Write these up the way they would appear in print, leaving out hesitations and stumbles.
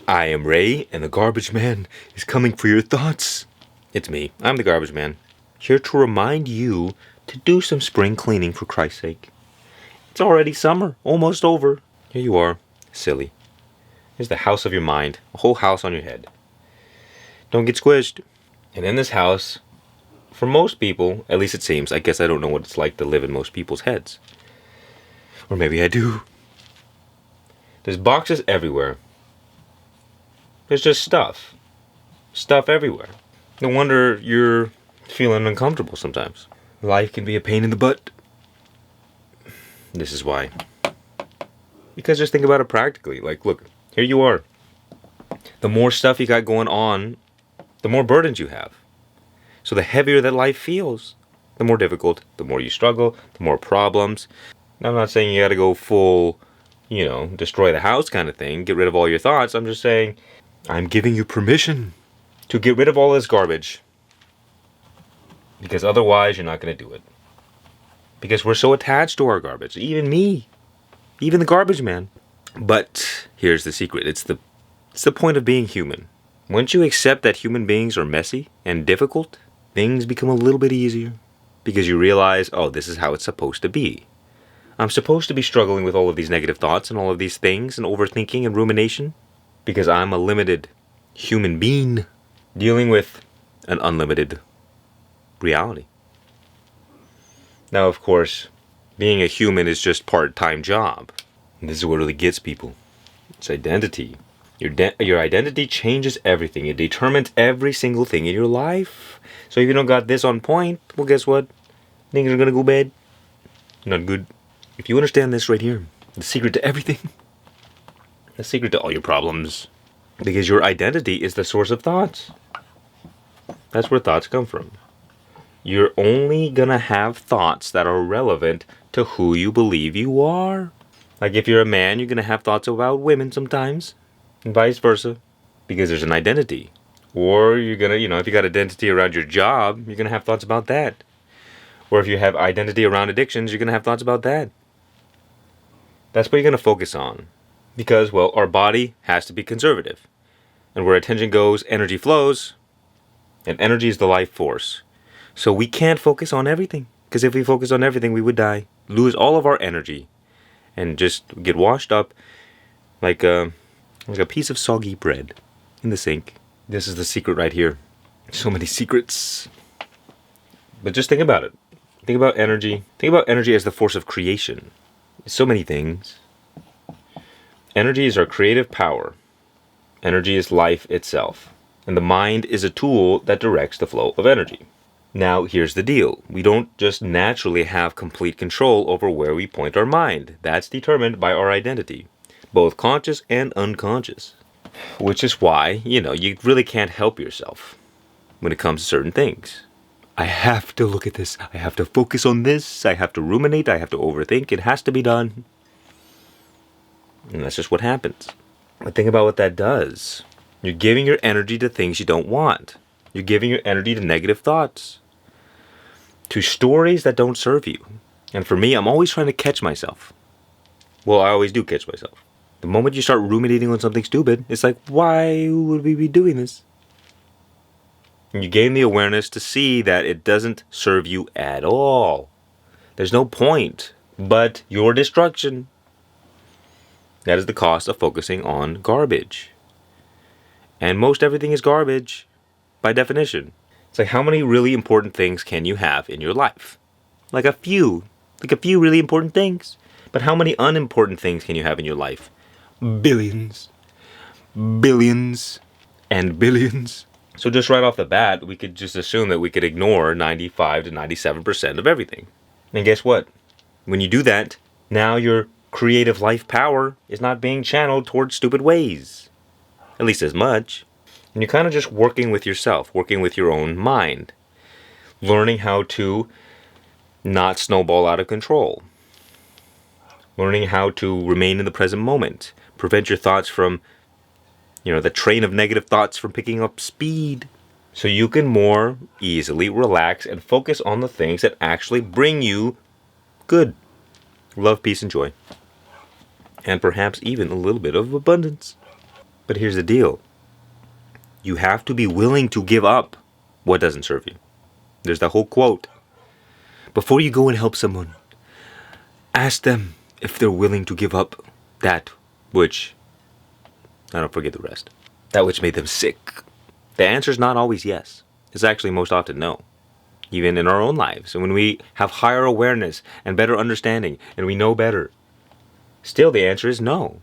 I am Ray, and the garbage man is coming for your thoughts. It's me. I'm the garbage man. Here to remind you to do some spring cleaning, for Christ's sake. It's already summer, almost over. Here you are, silly. Here's the house of your mind, a whole house on your head. Don't get squished. And in this house, for most people, at least it seems, I guess I don't know what it's like to live in most people's heads. Or maybe I do. There's boxes everywhere. There's just stuff. Stuff everywhere. No wonder you're feeling uncomfortable sometimes. Life can be a pain in the butt. This is why. Because just think about it practically. Like, look, here you are. The more stuff you got going on, the more burdens you have. So the heavier that life feels, the more difficult, the more you struggle, the more problems. Now, I'm not saying you got to go full, destroy the house kind of thing, get rid of all your thoughts. I'm just saying, I'm giving you permission to get rid of all this garbage. Because otherwise, you're not going to do it. Because we're so attached to our garbage. Even me. Even the garbage man. But here's the secret. It's the point of being human. Once you accept that human beings are messy and difficult, things become a little bit easier. Because you realize, oh, this is how it's supposed to be. I'm supposed to be struggling with all of these negative thoughts and all of these things and overthinking and rumination. Because I'm a limited human being dealing with an unlimited reality. Now, of course, being a human is just part-time job. And this is what really gets people. It's identity. Your identity changes everything. It determines every single thing in your life. So if you don't got this on point, well, guess what? Things are going to go bad. Not good. If you understand this right here, the secret to everything, the secret to all your problems, because your identity is the source of thoughts. That's where thoughts come from. You're only going to have thoughts that are relevant to who you believe you are. Like if you're a man, you're going to have thoughts about women sometimes, and vice versa, because there's an identity. Or you're going to, if you got identity around your job, you're going to have thoughts about that. Or if you have identity around addictions, you're going to have thoughts about that. That's what you're going to focus on. Because, well, our body has to be conservative. And where attention goes, energy flows. And energy is the life force. So we can't focus on everything. Because if we focus on everything, we would die. Lose all of our energy. And just get washed up like a piece of soggy bread in the sink. This is the secret right here. So many secrets. But just think about it. Think about energy. Think about energy as the force of creation. So many things. Energy is our creative power. Energy is life itself. And the mind is a tool that directs the flow of energy. Now, here's the deal. We don't just naturally have complete control over where we point our mind. That's determined by our identity, both conscious and unconscious. Which is why, you really can't help yourself when it comes to certain things. I have to look at this. I have to focus on this. I have to ruminate. I have to overthink. It has to be done. And that's just what happens. But think about what that does. You're giving your energy to things you don't want. You're giving your energy to negative thoughts. To stories that don't serve you. And for me, I'm always trying to catch myself. Well, I always do catch myself. The moment you start ruminating on something stupid, it's like, why would we be doing this? And you gain the awareness to see that it doesn't serve you at all. There's no point but your destruction. That is the cost of focusing on garbage. And most everything is garbage, by definition. It's like, how many really important things can you have in your life? Like a few really important things. But how many unimportant things can you have in your life? Billions. Billions. And billions. So just right off the bat, we could just assume that we could ignore 95 to 97% of everything. And guess what? When you do that, now your creative life power is not being channeled towards stupid ways. At least as much. And you're kind of just working with yourself, working with your own mind. Learning how to not snowball out of control. Learning how to remain in the present moment. Prevent your thoughts from, the train of negative thoughts from picking up speed. So you can more easily relax and focus on the things that actually bring you good. Love, peace, and joy. And perhaps even a little bit of abundance. But here's the deal. You have to be willing to give up what doesn't serve you. There's the whole quote. Before you go and help someone, ask them if they're willing to give up that which, I don't forget the rest, that which made them sick. The answer is not always yes. It's actually most often no. Even in our own lives. And when we have higher awareness and better understanding and we know better, still the answer is no.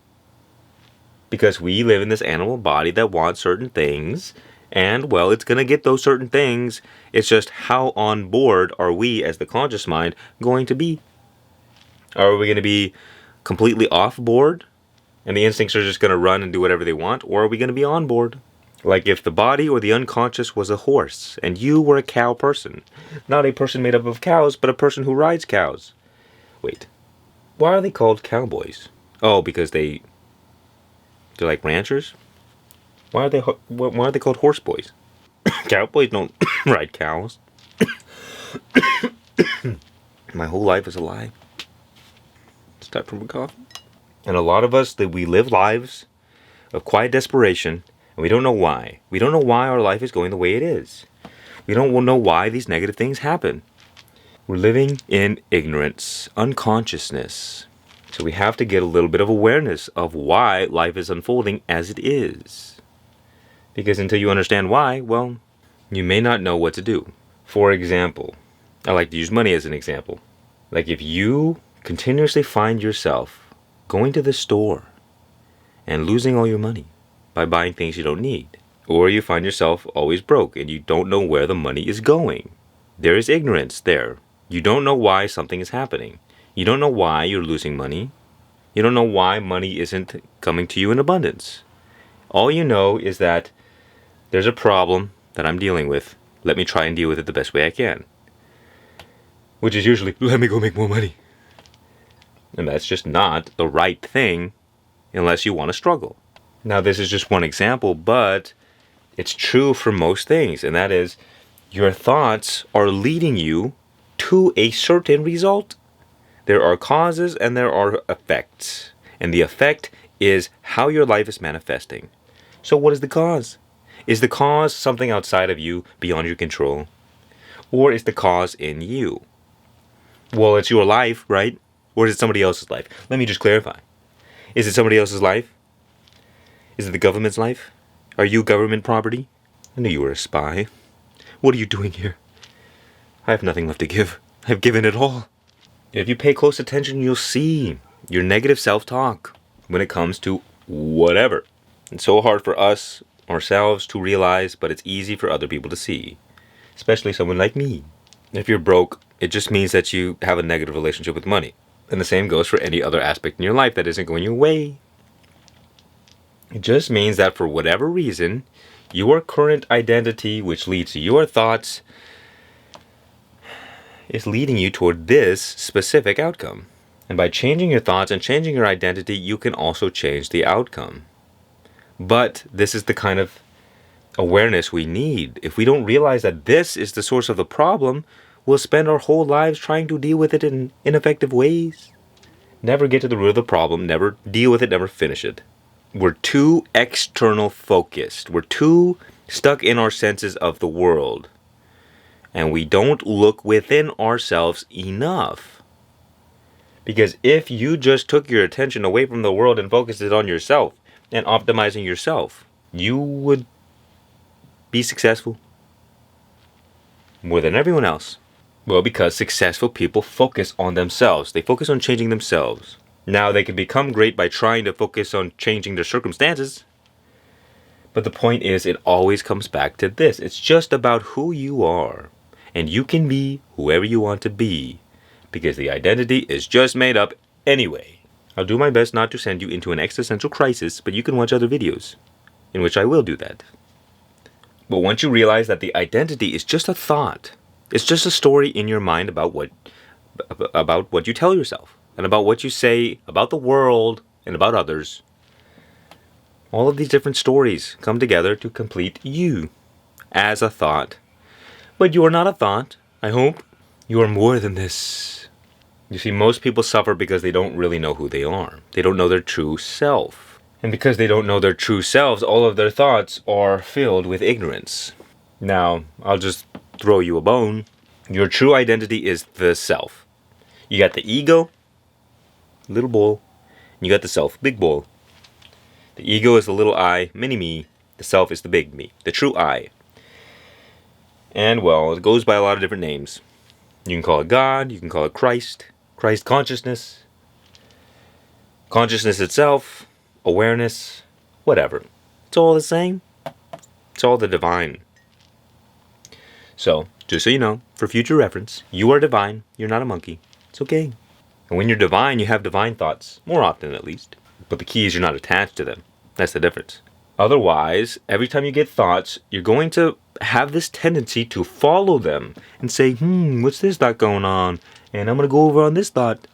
Because we live in this animal body that wants certain things, and, well, it's going to get those certain things. It's just how on board are we as the conscious mind going to be? Are we going to be completely off board and the instincts are just going to run and do whatever they want? Or are we going to be on board? Like if the body or the unconscious was a horse and you were a cow person. Not a person made up of cows, but a person who rides cows. Wait, why are they called cowboys? Oh, because they're like ranchers? Why are they called horse boys? Cowboys don't ride cows. My whole life is a lie. It's time for a coffee. And a lot of us, that we live lives of quiet desperation, and we don't know why. We don't know why our life is going the way it is. We don't know why these negative things happen. We're living in ignorance, unconsciousness. So we have to get a little bit of awareness of why life is unfolding as it is. Because until you understand why, well, you may not know what to do. For example, I like to use money as an example. Like if you continuously find yourself going to the store and losing all your money by buying things you don't need, or you find yourself always broke and you don't know where the money is going, there is ignorance there. You don't know why something is happening. You don't know why you're losing money. You don't know why money isn't coming to you in abundance. All you know is that there's a problem that I'm dealing with. Let me try and deal with it the best way I can. Which is usually, let me go make more money. And that's just not the right thing unless you want to struggle. Now, this is just one example, but it's true for most things. And that is, your thoughts are leading you to a certain result. There are causes and there are effects. And the effect is how your life is manifesting. So what is the cause? Is the cause something outside of you, beyond your control? Or is the cause in you? Well, it's your life, right? Or is it somebody else's life? Let me just clarify. Is it somebody else's life? Is it the government's life? Are you government property? I knew you were a spy. What are you doing here? I have nothing left to give. I've given it all. If you pay close attention, you'll see your negative self-talk when it comes to whatever. It's so hard for us, ourselves, to realize, but it's easy for other people to see. Especially someone like me. If you're broke, it just means that you have a negative relationship with money. And the same goes for any other aspect in your life that isn't going your way. It just means that for whatever reason, your current identity, which leads to your thoughts, is leading you toward this specific outcome. And by changing your thoughts and changing your identity, you can also change the outcome. But this is the kind of awareness we need. If we don't realize that this is the source of the problem, we'll spend our whole lives trying to deal with it in ineffective ways. Never get to the root of the problem, never deal with it, never finish it. We're too external focused. We're too stuck in our senses of the world. And we don't look within ourselves enough. Because if you just took your attention away from the world and focused it on yourself and optimizing yourself, you would be successful more than everyone else. Well, because successful people focus on themselves. They focus on changing themselves. Now, they can become great by trying to focus on changing their circumstances. But the point is, it always comes back to this. It's just about who you are. And you can be whoever you want to be. Because the identity is just made up anyway. I'll do my best not to send you into an existential crisis, but you can watch other videos in which I will do that. But once you realize that the identity is just a thought, it's just a story in your mind about what you tell yourself, and about what you say about the world and about others. All of these different stories come together to complete you as a thought. But you are not a thought, I hope. You are more than this. You see, most people suffer because they don't really know who they are. They don't know their true self. And because they don't know their true selves, all of their thoughts are filled with ignorance. Now, I'll just throw you a bone. Your true identity is the self. You got the ego, little bowl, and you got the self, big bowl. The ego is the little I, mini me. The self is the big me, the true I. And, well, it goes by a lot of different names. You can call it God, you can call it Christ, Christ consciousness, consciousness itself, awareness, whatever. It's all the same. It's all the divine. So, just so you know, for future reference, you are divine, you're not a monkey. It's okay. And when you're divine, you have divine thoughts, more often at least. But the key is you're not attached to them. That's the difference. Otherwise, every time you get thoughts, you're going to have this tendency to follow them and say, what's this thought going on? And I'm going to go over on this thought.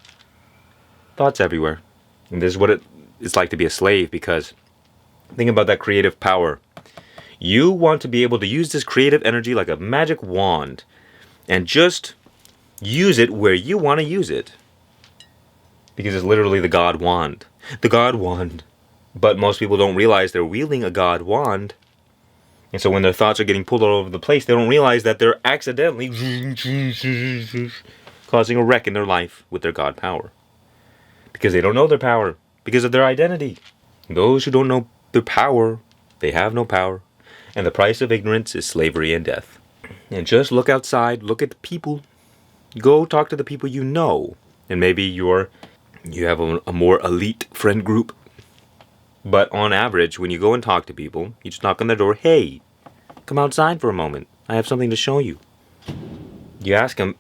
Thoughts everywhere. And this is what it's like to be a slave, because think about that creative power. You want to be able to use this creative energy like a magic wand and just use it where you want to use it. Because it's literally the God wand. The God wand. But most people don't realize they're wielding a God wand. And so when their thoughts are getting pulled all over the place, they don't realize that they're accidentally causing a wreck in their life with their God power. Because they don't know their power. Because of their identity. Those who don't know their power, they have no power. And the price of ignorance is slavery and death. And just look outside, look at the people. Go talk to the people you know. And maybe you have a more elite friend group. But on average, when you go and talk to people, you just knock on their door, hey, come outside for a moment. I have something to show you. You ask them,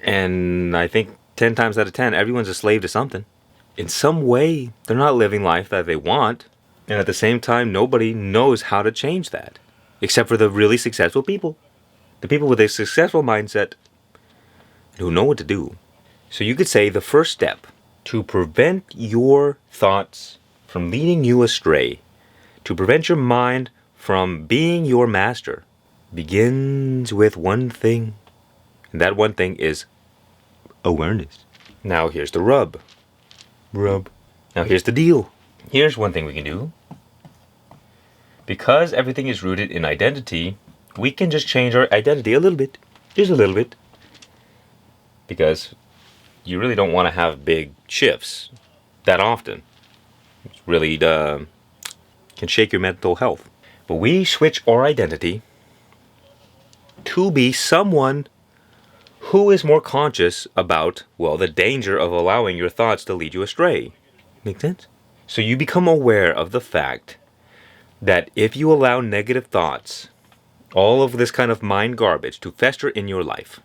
and I think 10 times out of 10, everyone's a slave to something. In some way, they're not living life that they want. And at the same time, nobody knows how to change that. Except for the really successful people. The people with a successful mindset who know what to do. So you could say the first step to prevent your thoughts from leading you astray, to prevent your mind from being your master, begins with one thing. And that one thing is awareness. Now here's the rub. Now here's the deal. Here's one thing we can do. Because everything is rooted in identity, we can just change our identity a little bit. Just a little bit. Because you really don't want to have big shifts that often. It really can shake your mental health. But we switch our identity to be someone who is more conscious about, well, the danger of allowing your thoughts to lead you astray. Make sense? So you become aware of the fact that if you allow negative thoughts, all of this kind of mind garbage to fester in your life,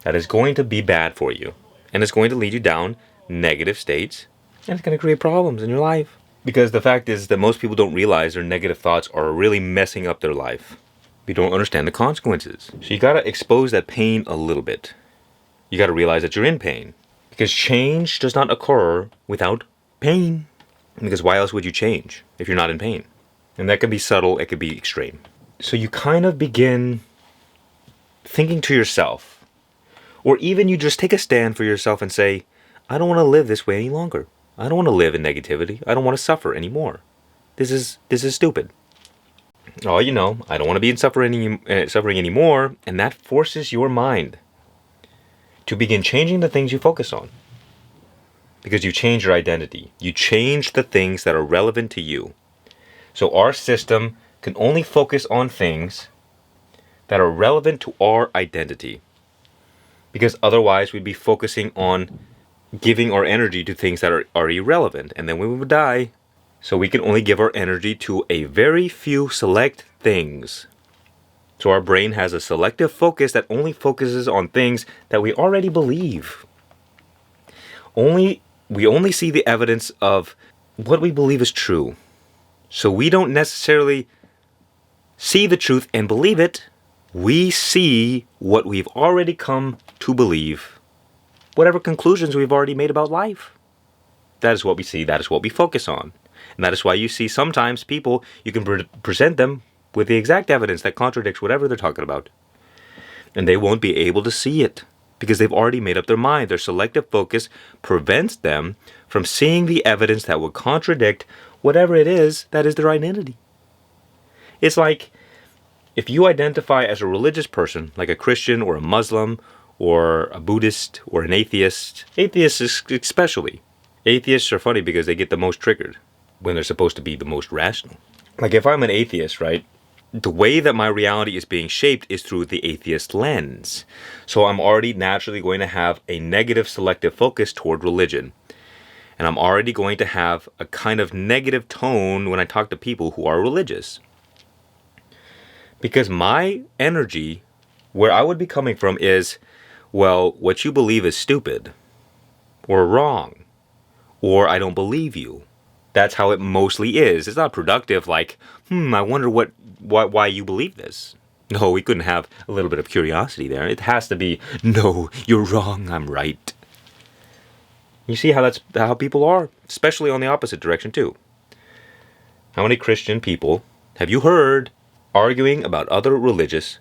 that is going to be bad for you. And it's going to lead you down negative states. And it's going to create problems in your life. Because the fact is that most people don't realize their negative thoughts are really messing up their life. You don't understand the consequences. So you got to expose that pain a little bit. You got to realize that you're in pain. Because change does not occur without pain. Because why else would you change if you're not in pain? And that can be subtle, it could be extreme. So you kind of begin thinking to yourself, or even you just take a stand for yourself and say, I don't want to live this way any longer. I don't want to live in negativity. I don't want to suffer anymore. This is stupid. Oh, I don't want to be in suffering anymore, and that forces your mind to begin changing the things you focus on. Because you change your identity. You change the things that are relevant to you. So our system can only focus on things that are relevant to our identity. Because otherwise we'd be focusing on giving our energy to things that are irrelevant. And then we would die. So we can only give our energy to a very few select things. So our brain has a selective focus that only focuses on things that we already believe. We only see the evidence of what we believe is true. So we don't necessarily see the truth and believe it. We see what we've already come to believe. Whatever conclusions we've already made about life. That is what we see. That is what we focus on. And that is why you see sometimes people, you can present them with the exact evidence that contradicts whatever they're talking about. And they won't be able to see it. because they've already made up their mind. Their selective focus prevents them from seeing the evidence that would contradict whatever it is that is their identity. It's like if you identify as a religious person, like a Christian or a Muslim or a Buddhist or an atheist, atheists especially. Atheists are funny because they get the most triggered when they're supposed to be the most rational. Like if I'm an atheist, right? The way that my reality is being shaped is through the atheist lens. So I'm already naturally going to have a negative selective focus toward religion. And I'm already going to have a kind of negative tone when I talk to people who are religious. Because my energy, where I would be coming from is, well, what you believe is stupid or wrong, or I don't believe you. That's how it mostly is. It's not productive like, I wonder why you believe this. No, we couldn't have a little bit of curiosity there. It has to be, no, you're wrong, I'm right. You see how people are, especially on the opposite direction too. How many Christian people have you heard arguing about other religions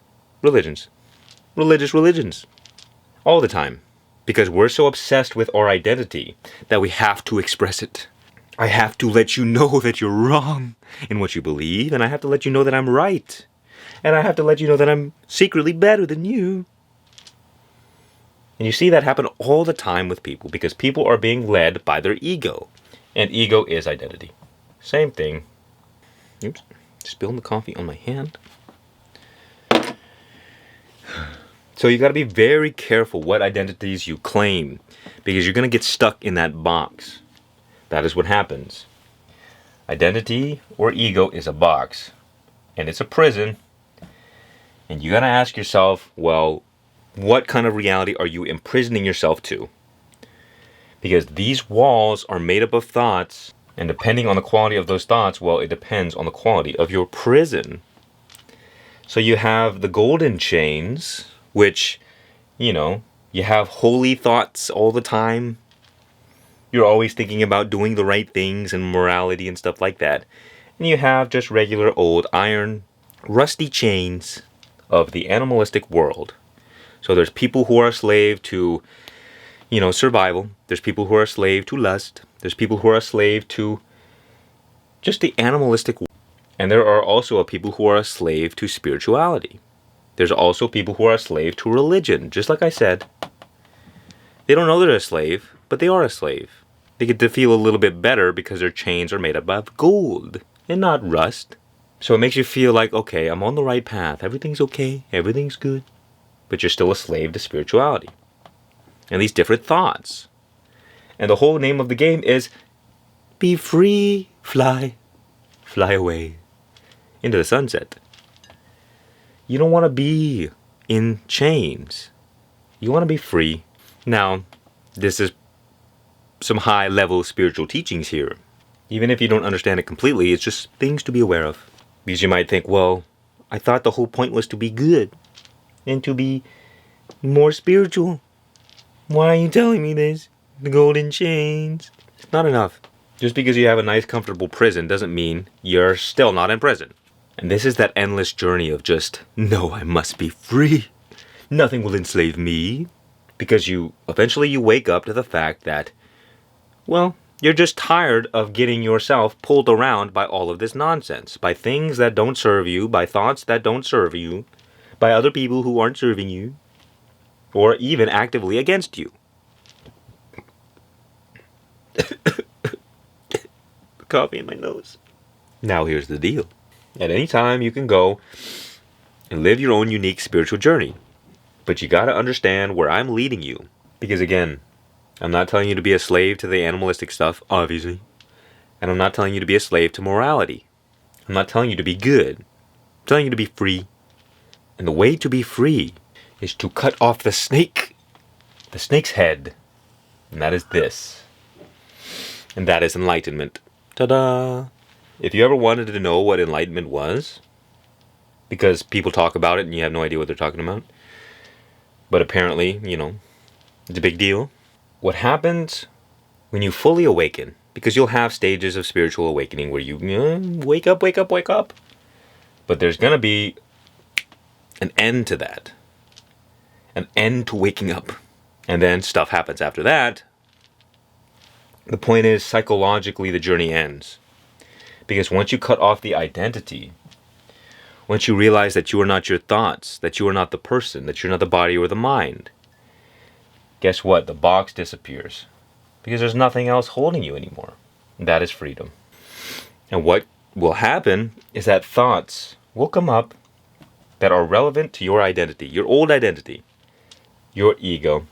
all the time? Because we're so obsessed with our identity that we have to express it. I have to let you know that you're wrong in what you believe, and I have to let you know that I'm right. And I have to let you know that I'm secretly better than you. And you see that happen all the time with people because people are being led by their ego. And ego is identity. Same thing. Oops, spilling the coffee on my hand. So you got to be very careful what identities you claim because you're going to get stuck in that box. That is what happens. Identity or ego is a box and it's a prison. And you got to ask yourself, well, what kind of reality are you imprisoning yourself to? Because these walls are made up of thoughts, and depending on the quality of those thoughts, well, it depends on the quality of your prison. So you have the golden chains, which, you have holy thoughts all the time. You're always thinking about doing the right things and morality and stuff like that. And you have just regular old iron, rusty chains of the animalistic world. So there's people who are a slave to, survival. There's people who are a slave to lust. There's people who are a slave to just the animalistic world. And there are also people who are a slave to spirituality. There's also people who are a slave to religion. Just like I said, they don't know they're a slave, but they are a slave. They get to feel a little bit better because their chains are made up of gold and not rust. So it makes you feel like, okay, I'm on the right path. Everything's okay. Everything's good. But you're still a slave to spirituality and these different thoughts. And the whole name of the game is be free, fly away into the sunset. You don't want to be in chains. You want to be free. Now, this is some high-level spiritual teachings here. Even if you don't understand it completely, it's just things to be aware of. Because you might think, well, I thought the whole point was to be good and to be more spiritual. Why are you telling me this? The golden chains. It's not enough. Just because you have a nice, comfortable prison doesn't mean you're still not in prison. And this is that endless journey of just, no, I must be free. Nothing will enslave me. Because eventually you wake up to the fact that, well, you're just tired of getting yourself pulled around by all of this nonsense. By things that don't serve you, by thoughts that don't serve you, by other people who aren't serving you, or even actively against you. Coffee in my nose. Now here's the deal. At any time you can go and live your own unique spiritual journey. But you gotta understand where I'm leading you. Because again, I'm not telling you to be a slave to the animalistic stuff, obviously. And I'm not telling you to be a slave to morality. I'm not telling you to be good. I'm telling you to be free. And the way to be free is to cut off the snake's head. And that is this. And that is enlightenment. Ta-da! If you ever wanted to know what enlightenment was, because people talk about it and you have no idea what they're talking about, but apparently, it's a big deal. What happens when you fully awaken, because you'll have stages of spiritual awakening where you wake up. But there's going to be an end to that. An end to waking up. And then stuff happens after that. The point is, psychologically, the journey ends. Because once you cut off the identity, once you realize that you are not your thoughts, that you are not the person, that you're not the body or the mind, guess what? The box disappears. Because there's nothing else holding you anymore. And that is freedom. And what will happen is that thoughts will come up that are relevant to your identity, your old identity, your ego,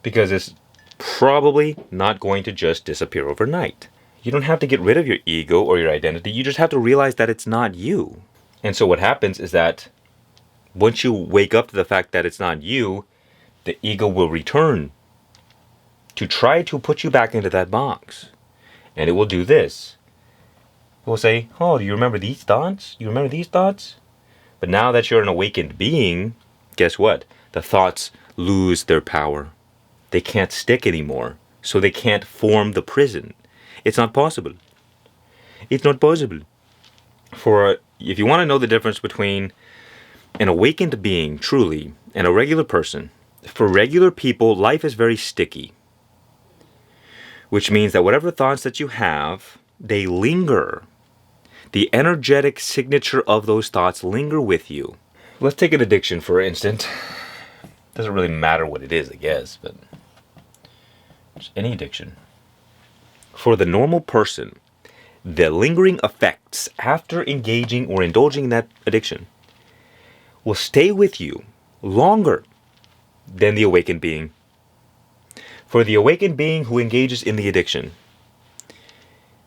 because it's probably not going to just disappear overnight. You don't have to get rid of your ego or your identity. You just have to realize that it's not you. And so what happens is that once you wake up to the fact that it's not you, the ego will return to try to put you back into that box. And it will do this. It will say, oh, do you remember these thoughts? You remember these thoughts? But now that you're an awakened being, guess what? The thoughts lose their power. They can't stick anymore. So they can't form the prison. It's not possible. It's not possible. If you want to know the difference between an awakened being, truly, and a regular person, for regular people, life is very sticky. Which means that whatever thoughts that you have, they linger. The energetic signature of those thoughts linger with you. Let's take an addiction, for instance. Doesn't really matter what it is, I guess, but just any addiction. For the normal person, the lingering effects after engaging or indulging in that addiction will stay with you longer than the awakened being. For the awakened being who engages in the addiction,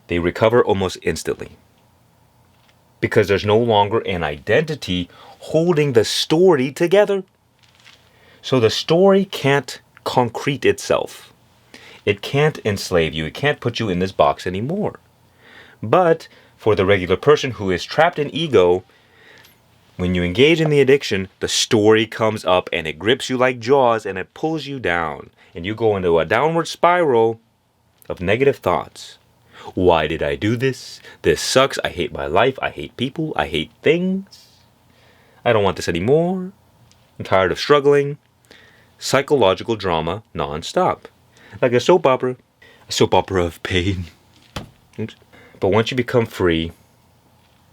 they recover almost instantly. Because there's no longer an identity holding the story together. So the story can't concrete itself. It can't enslave you. It can't put you in this box anymore. But for the regular person who is trapped in ego, when you engage in the addiction, the story comes up and it grips you like jaws and it pulls you down. And you go into a downward spiral of negative thoughts. Why did I do this? This sucks. I hate my life. I hate people. I hate things. I don't want this anymore. I'm tired of struggling. Psychological drama non-stop. Like a soap opera. A soap opera of pain. Oops. But once you become free,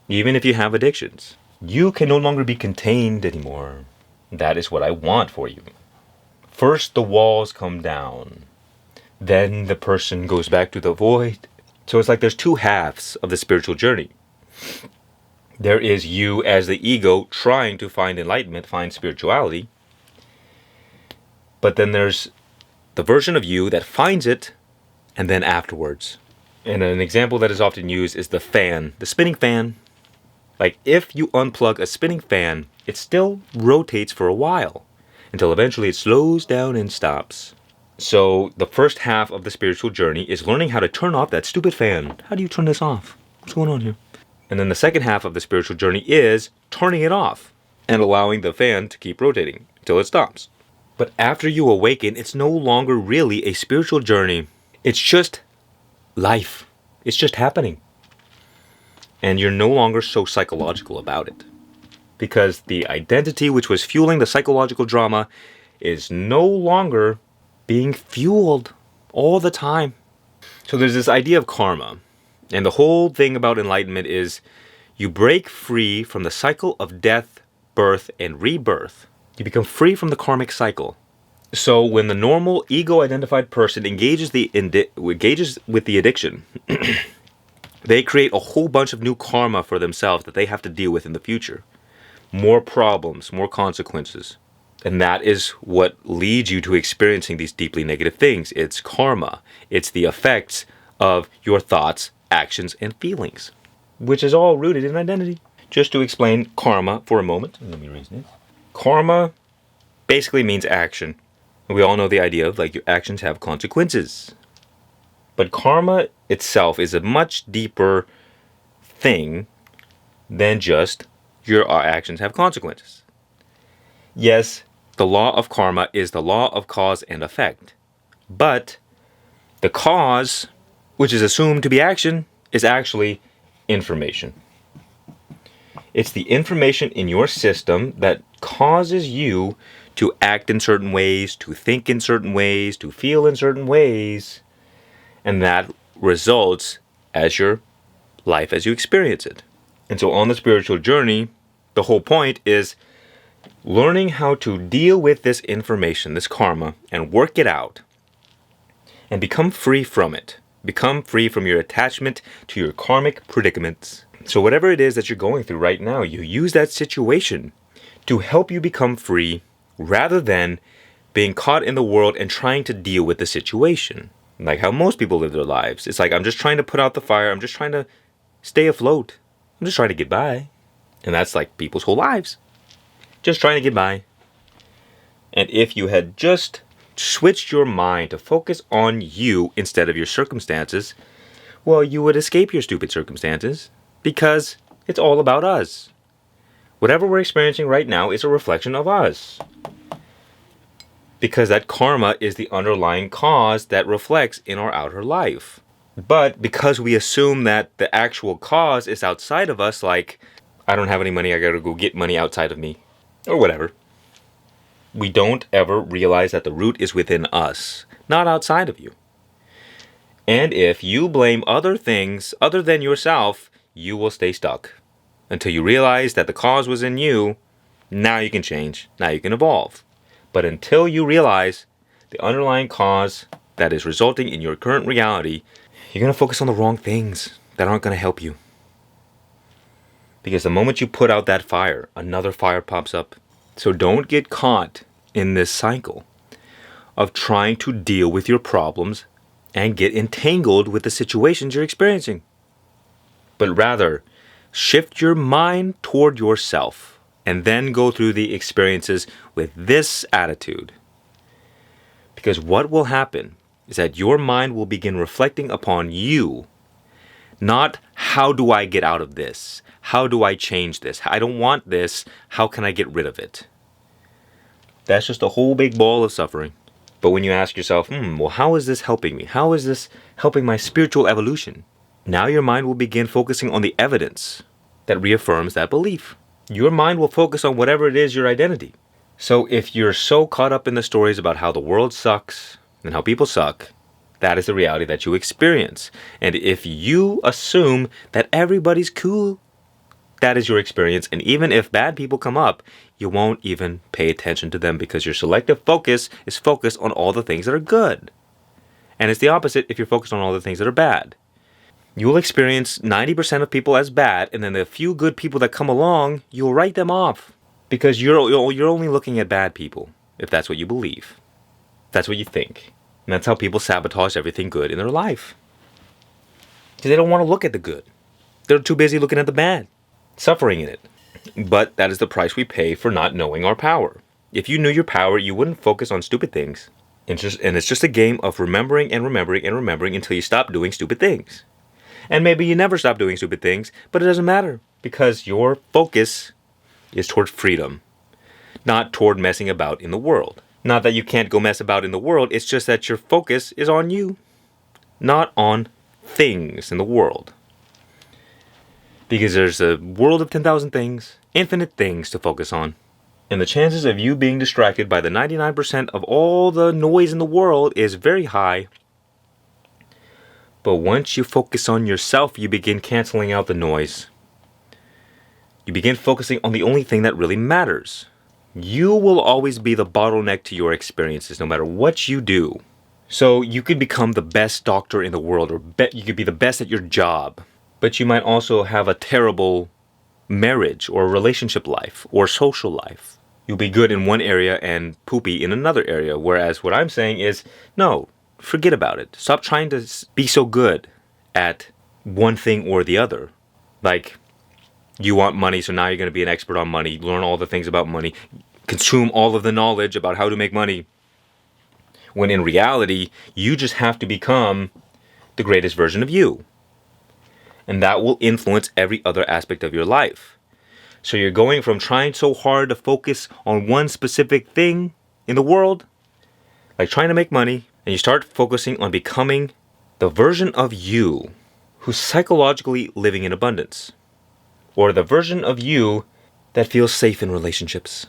even if you have addictions, you can no longer be contained anymore. That is what I want for you. First, the walls come down. Then the person goes back to the void. So it's like there's two halves of the spiritual journey. There is you as the ego trying to find enlightenment, find spirituality. But then there's the version of you that finds it, and then afterwards. And an example that is often used is the fan, the spinning fan. Like if you unplug a spinning fan, it still rotates for a while, until eventually it slows down and stops. So the first half of the spiritual journey is learning how to turn off that stupid fan. How do you turn this off? What's going on here? And then the second half of the spiritual journey is turning it off and allowing the fan to keep rotating until it stops. But after you awaken, it's no longer really a spiritual journey. It's just life. It's just happening. And you're no longer so psychological about it. Because the identity which was fueling the psychological drama is no longer being fueled all the time. So there's this idea of karma. And the whole thing about enlightenment is you break free from the cycle of death, birth, and rebirth. You become free from the karmic cycle. So when the normal ego-identified person engages with the addiction, they create a whole bunch of new karma for themselves that they have to deal with in the future. More problems, more consequences. And that is what leads you to experiencing these deeply negative things. It's karma. It's the effects of your thoughts, actions, and feelings, which is all rooted in identity. Just to explain karma for a moment. Let me reason it. Karma basically means action. We all know the idea of like your actions have consequences. But karma itself is a much deeper thing than just your actions have consequences. Yes, the law of karma is the law of cause and effect. But the cause, which is assumed to be action, is actually information. It's the information in your system that causes you to act in certain ways, to think in certain ways, to feel in certain ways. And that results as your life as you experience it. And so on the spiritual journey, the whole point is learning how to deal with this information, this karma, and work it out and become free from it. Become free from your attachment to your karmic predicaments. So whatever it is that you're going through right now, you use that situation to help you become free rather than being caught in the world and trying to deal with the situation. Like how most people live their lives. It's like, I'm just trying to put out the fire. I'm just trying to stay afloat. I'm just trying to get by. And that's like people's whole lives. Just trying to get by. And if you had just switched your mind to focus on you instead of your circumstances, well, you would escape your stupid circumstances because it's all about us. Whatever we're experiencing right now is a reflection of us. Because that karma is the underlying cause that reflects in our outer life. But because we assume that the actual cause is outside of us, like, I don't have any money, I gotta go get money outside of me, or whatever, we don't ever realize that the root is within us, not outside of you. And if you blame other things other than yourself, you will stay stuck. Until you realize that the cause was in you, now you can change, now you can evolve. But until you realize the underlying cause that is resulting in your current reality, you're going to focus on the wrong things that aren't going to help you. Because the moment you put out that fire, another fire pops up. So don't get caught in this cycle of trying to deal with your problems and get entangled with the situations you're experiencing. But rather, shift your mind toward yourself. And then go through the experiences with this attitude. Because what will happen is that your mind will begin reflecting upon you. Not, how do I get out of this? How do I change this? I don't want this. How can I get rid of it? That's just a whole big ball of suffering. But when you ask yourself, well, how is this helping me? How is this helping my spiritual evolution? Now your mind will begin focusing on the evidence that reaffirms that belief. Your mind will focus on whatever it is your identity. So if you're so caught up in the stories about how the world sucks and how people suck, that is the reality that you experience. And if you assume that everybody's cool, that is your experience. And even if bad people come up, you won't even pay attention to them because your selective focus is focused on all the things that are good. And it's the opposite if you're focused on all the things that are bad. You will experience 90% of people as bad, and then the few good people that come along, you'll write them off. Because you're only looking at bad people, if that's what you believe. That's what you think. And that's how people sabotage everything good in their life. Because they don't want to look at the good. They're too busy looking at the bad, suffering in it. But that is the price we pay for not knowing our power. If you knew your power, you wouldn't focus on stupid things. And it's just a game of remembering and remembering and remembering until you stop doing stupid things. And maybe you never stop doing stupid things, but it doesn't matter because your focus is toward freedom, not toward messing about in the world. Not that you can't go mess about in the world, it's just that your focus is on you, not on things in the world. Because there's a world of 10,000 things, infinite things to focus on. And the chances of you being distracted by the 99% of all the noise in the world is very high. But once you focus on yourself, you begin canceling out the noise. You begin focusing on the only thing that really matters. You will always be the bottleneck to your experiences, no matter what you do. So you could become the best doctor in the world, or you could be the best at your job. But you might also have a terrible marriage, or relationship life, or social life. You'll be good in one area and poopy in another area. Whereas what I'm saying is, no, forget about it. Stop trying to be so good at one thing or the other. Like, you want money, so now you're going to be an expert on money, learn all the things about money, consume all of the knowledge about how to make money. When in reality, you just have to become the greatest version of you. And that will influence every other aspect of your life. So you're going from trying so hard to focus on one specific thing in the world, like trying to make money, and you start focusing on becoming the version of you who's psychologically living in abundance. Or the version of you that feels safe in relationships.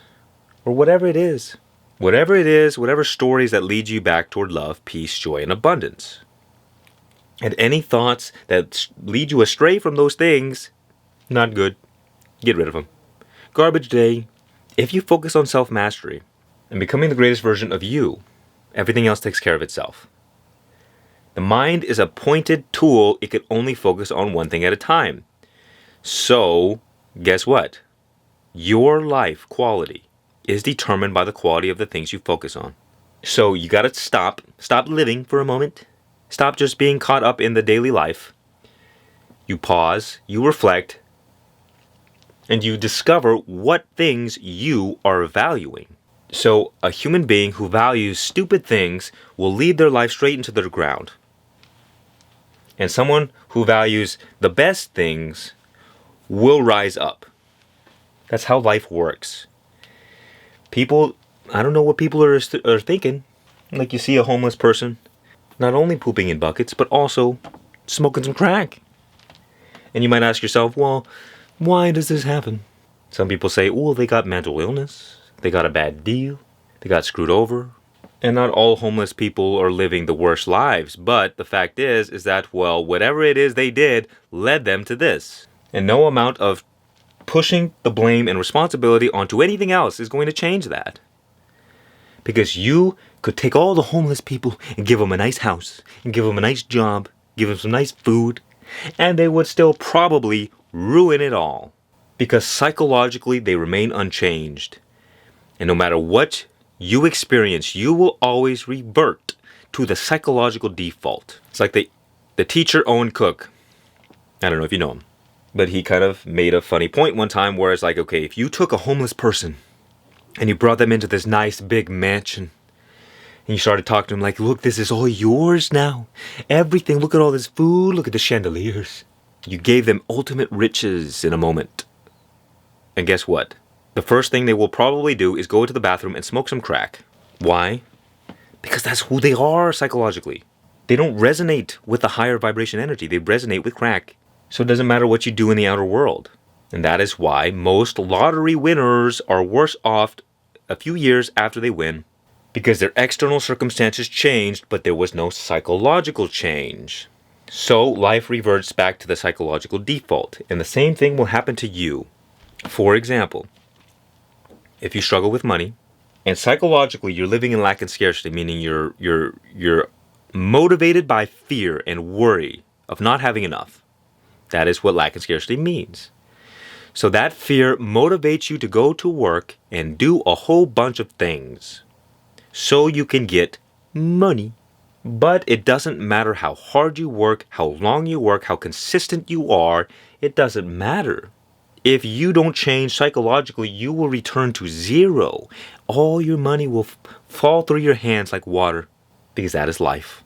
Or whatever it is. Whatever it is, whatever stories that lead you back toward love, peace, joy, and abundance. And any thoughts that lead you astray from those things, not good. Get rid of them. Garbage day. If you focus on self-mastery and becoming the greatest version of you, everything else takes care of itself. The mind is a pointed tool. It can only focus on one thing at a time. So, guess what? Your life quality is determined by the quality of the things you focus on. So you gotta stop living for a moment. Stop just being caught up in the daily life. You pause, you reflect, and you discover what things you are valuing. So a human being who values stupid things will lead their life straight into the ground. And someone who values the best things will rise up. That's how life works. People, I don't know what people are thinking. Like you see a homeless person, not only pooping in buckets, but also smoking some crack. And you might ask yourself, well, why does this happen? Some people say, oh, they got mental illness. They got a bad deal. They got screwed over. And not all homeless people are living the worst lives. But the fact is that, well, whatever it is they did led them to this. And no amount of pushing the blame and responsibility onto anything else is going to change that. Because you could take all the homeless people and give them a nice house, and give them a nice job, give them some nice food, and they would still probably ruin it all. Because psychologically they remain unchanged. And no matter what you experience, you will always revert to the psychological default. It's like the teacher Owen Cook. I don't know if you know him. But he kind of made a funny point one time where it's like, okay, if you took a homeless person and you brought them into this nice big mansion and you started talking to them like, look, this is all yours now. Everything, look at all this food, look at the chandeliers. You gave them ultimate riches in a moment. And guess what? The first thing they will probably do is go into the bathroom and smoke some crack. Why? Because that's who they are psychologically. They don't resonate with the higher vibration energy. They resonate with crack. So it doesn't matter what you do in the outer world. And that is why most lottery winners are worse off a few years after they win. Because their external circumstances changed, but there was no psychological change. So life reverts back to the psychological default. And the same thing will happen to you. For example, if you struggle with money, and psychologically you're living in lack and scarcity, meaning you're motivated by fear and worry of not having enough. That is what lack and scarcity means. So that fear motivates you to go to work and do a whole bunch of things so you can get money. But it doesn't matter how hard you work, how long you work, how consistent you are. It doesn't matter. If you don't change psychologically, you will return to zero. All your money will fall through your hands like water, because that is life.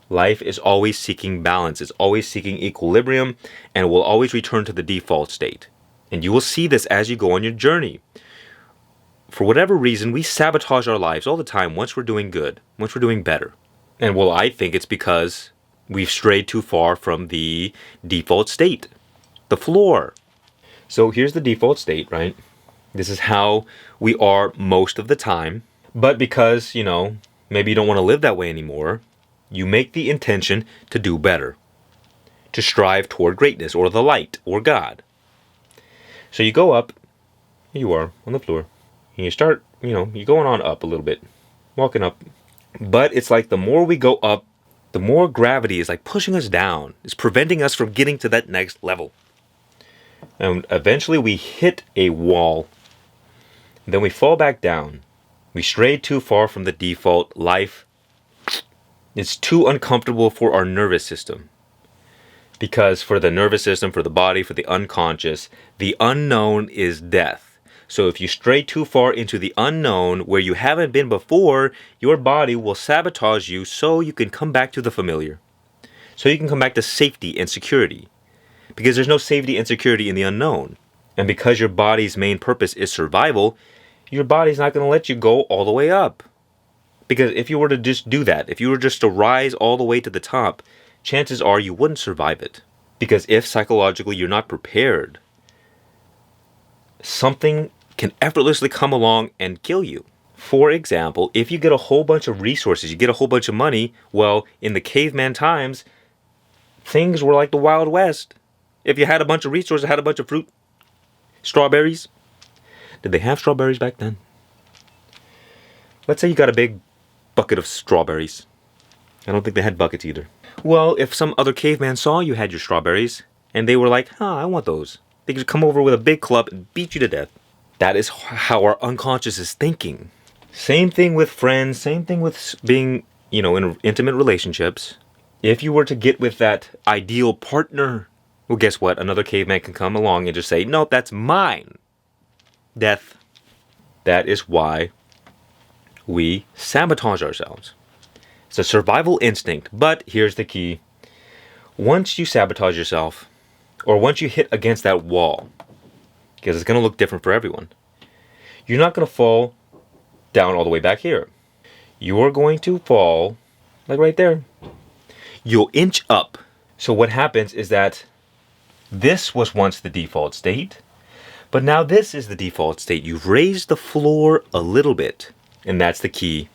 Life is always seeking balance. It's always seeking equilibrium, and will always return to the default state. And you will see this as you go on your journey. For whatever reason, we sabotage our lives all the time once we're doing good, once we're doing better. And well, I think it's because we've strayed too far from the default state, the floor. So here's the default state, right? This is how we are most of the time. But because, maybe you don't want to live that way anymore, you make the intention to do better, to strive toward greatness or the light or God. So you go up, here you are on the floor, and you start, you're going on up a little bit, walking up. But it's like the more we go up, the more gravity is like pushing us down. It's preventing us from getting to that next level. And eventually we hit a wall, and then we fall back down. We stray too far from the default life. It's too uncomfortable for our nervous system. Because for the nervous system, for the body, for the unconscious, the unknown is death. So if you stray too far into the unknown where you haven't been before, your body will sabotage you so you can come back to the familiar. So you can come back to safety and security. Because there's no safety and security in the unknown. And because your body's main purpose is survival, your body's not going to let you go all the way up. Because if you were to just do that, if you were just to rise all the way to the top, chances are you wouldn't survive it. Because if psychologically you're not prepared, something can effortlessly come along and kill you. For example, if you get a whole bunch of resources, you get a whole bunch of money, well, in the caveman times, things were like the Wild West. If you had a bunch of resources, had a bunch of fruit, strawberries. Did they have strawberries back then? Let's say you got a big bucket of strawberries. I don't think they had buckets either. Well, if some other caveman saw you had your strawberries, and they were like, I want those, they could come over with a big club and beat you to death. That is how our unconscious is thinking. Same thing with friends, same thing with being, in intimate relationships. If you were to get with that ideal partner, well, guess what? Another caveman can come along and just say, nope, that's mine. Death. That is why we sabotage ourselves. It's a survival instinct, but here's the key. Once you sabotage yourself, or once you hit against that wall, because it's going to look different for everyone, you're not going to fall down all the way back here. You're going to fall, like right there. You'll inch up. So what happens is that this was once the default state, but now this is the default state. You've raised the floor a little bit, and that's the key.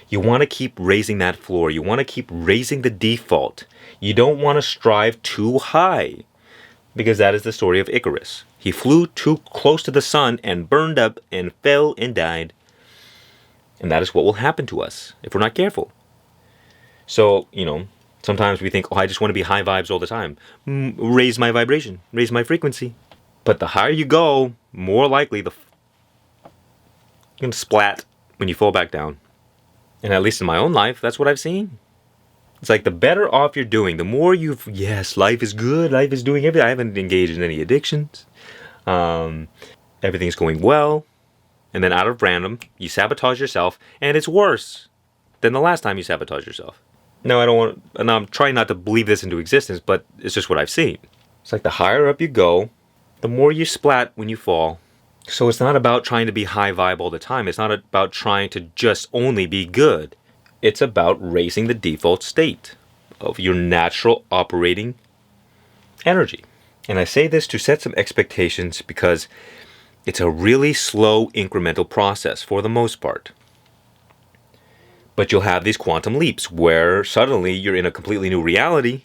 You want to keep raising that floor. You want to keep raising the default. You don't want to strive too high, because that is the story of Icarus. He flew too close to the sun and burned up and fell and died. And that is what will happen to us if we're not careful. So, sometimes we think, I just want to be high vibes all the time. Raise my vibration, raise my frequency. But the higher you go, more likely you're going to splat when you fall back down. And at least in my own life, that's what I've seen. It's like the better off you're doing, the more yes, life is good, life is doing everything. I haven't engaged in any addictions. Everything's going well. And then out of random, you sabotage yourself, and it's worse than the last time you sabotaged yourself. Now, I'm trying not to believe this into existence, but it's just what I've seen. It's like the higher up you go, the more you splat when you fall. So it's not about trying to be high vibe all the time. It's not about trying to just only be good. It's about raising the default state of your natural operating energy. And I say this to set some expectations because it's a really slow incremental process for the most part. But you'll have these quantum leaps where suddenly you're in a completely new reality,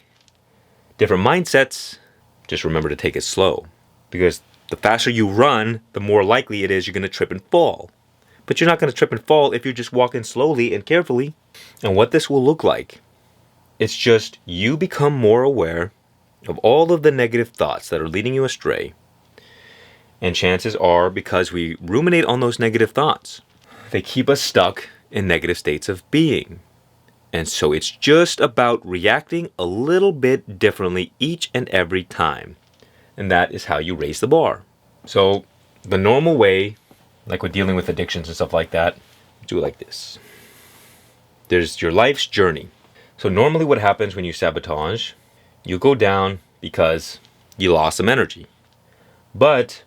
different mindsets. Just remember to take it slow, because the faster you run, the more likely it is you're going to trip and fall. But you're not going to trip and fall if you're just walking slowly and carefully. And what this will look like, it's just you become more aware of all of the negative thoughts that are leading you astray. And chances are, because we ruminate on those negative thoughts, they keep us stuck in negative states of being. And so it's just about reacting a little bit differently each and every time. And that is how you raise the bar. So the normal way, like with dealing with addictions and stuff like that, do it like this. There's your life's journey. So normally what happens when you sabotage, you go down because you lost some energy. But